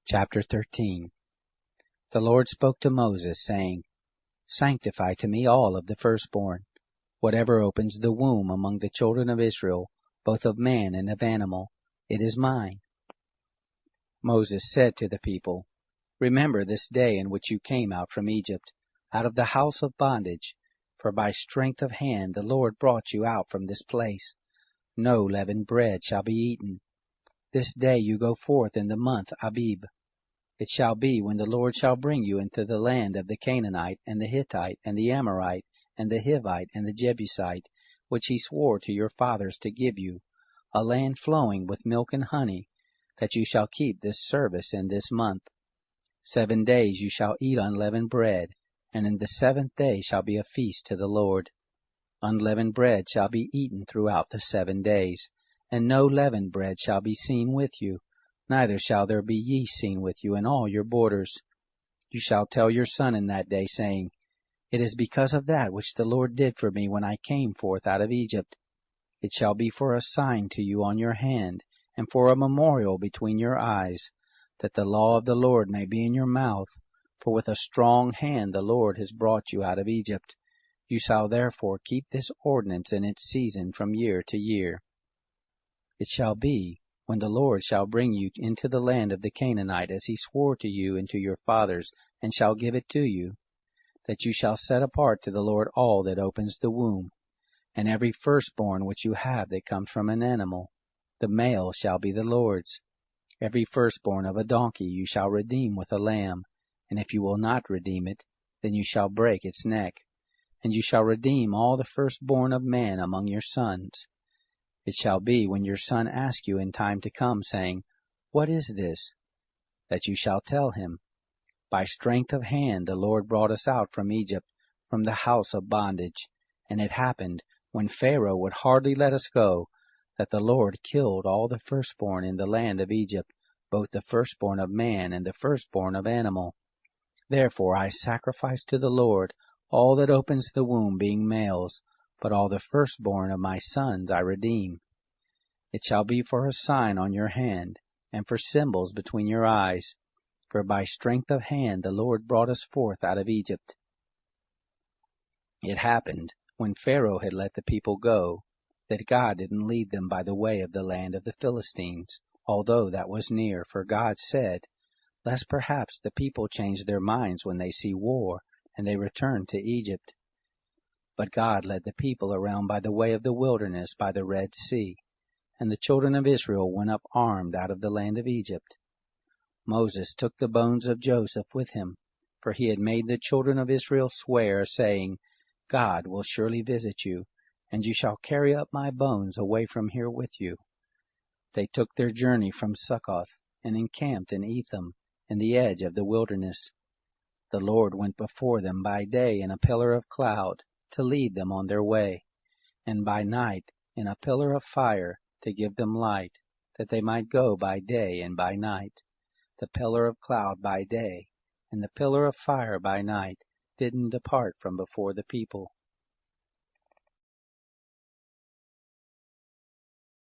Chapter 13. The Lord spoke to Moses, saying, Sanctify to me all of the firstborn, whatever opens the womb among the children of Israel, both of man and of animal, it is mine. Moses said to the people, Remember this day in which you came out from Egypt, out of the house of bondage, for by strength of hand the Lord brought you out from this place. No leavened bread shall be eaten. This day you go forth in the month Abib. It shall be when the Lord shall bring you into the land of the Canaanite, and the Hittite, and the Amorite, and the Hivite, and the Jebusite, which he swore to your fathers to give you, a land flowing with milk and honey, that you shall keep this service in this month. 7 days you shall eat unleavened bread, and in the 7th day shall be a feast to the Lord. Unleavened bread shall be eaten throughout the 7 days, and no leavened bread shall be seen with you, neither shall there be yeast seen with you in all your borders. You shall tell your son in that day, saying, It is because of that which the Lord did for me when I came forth out of Egypt. It shall be for a sign to you on your hand, and for a memorial between your eyes, that the law of the Lord may be in your mouth. For with a strong hand the Lord has brought you out of Egypt. You shall therefore keep this ordinance in its season from year to year. It shall be, when the Lord shall bring you into the land of the Canaanite, as he swore to you and to your fathers, and shall give it to you, that you shall set apart to the Lord all that opens the womb, and every firstborn which you have that comes from an animal, the male shall be the Lord's. Every firstborn of a donkey you shall redeem with a lamb, and if you will not redeem it, then you shall break its neck. And you shall redeem all the firstborn of man among your sons. It shall be, when your son asks you in time to come, saying, What is this? That you shall tell him, By strength of hand the Lord brought us out from Egypt, from the house of bondage. And it happened, when Pharaoh would hardly let us go, that the Lord killed all the firstborn in the land of Egypt, both the firstborn of man and the firstborn of animal. Therefore I sacrifice to the Lord all that opens the womb, being males, but all the firstborn of my sons I redeem. It shall be for a sign on your hand, and for symbols between your eyes, for by strength of hand the Lord brought us forth out of Egypt. It happened, when Pharaoh had let the people go, that God didn't lead them by the way of the land of the Philistines, although that was near, for God said, Lest perhaps the people change their minds when they see war, and they return to Egypt. But God led the people around by the way of the wilderness by the Red Sea, and the children of Israel went up armed out of the land of Egypt. Moses took the bones of Joseph with him, for he had made the children of Israel swear, saying, God will surely visit you, and you shall carry up my bones away from here with you. They took their journey from Succoth, and encamped in Etham, in the edge of the wilderness. The Lord went before them by day in a pillar of cloud, to lead them on their way, and by night in a pillar of fire, to give them light, that they might go by day and by night. The pillar of cloud by day, and the pillar of fire by night, didn't depart from before the people.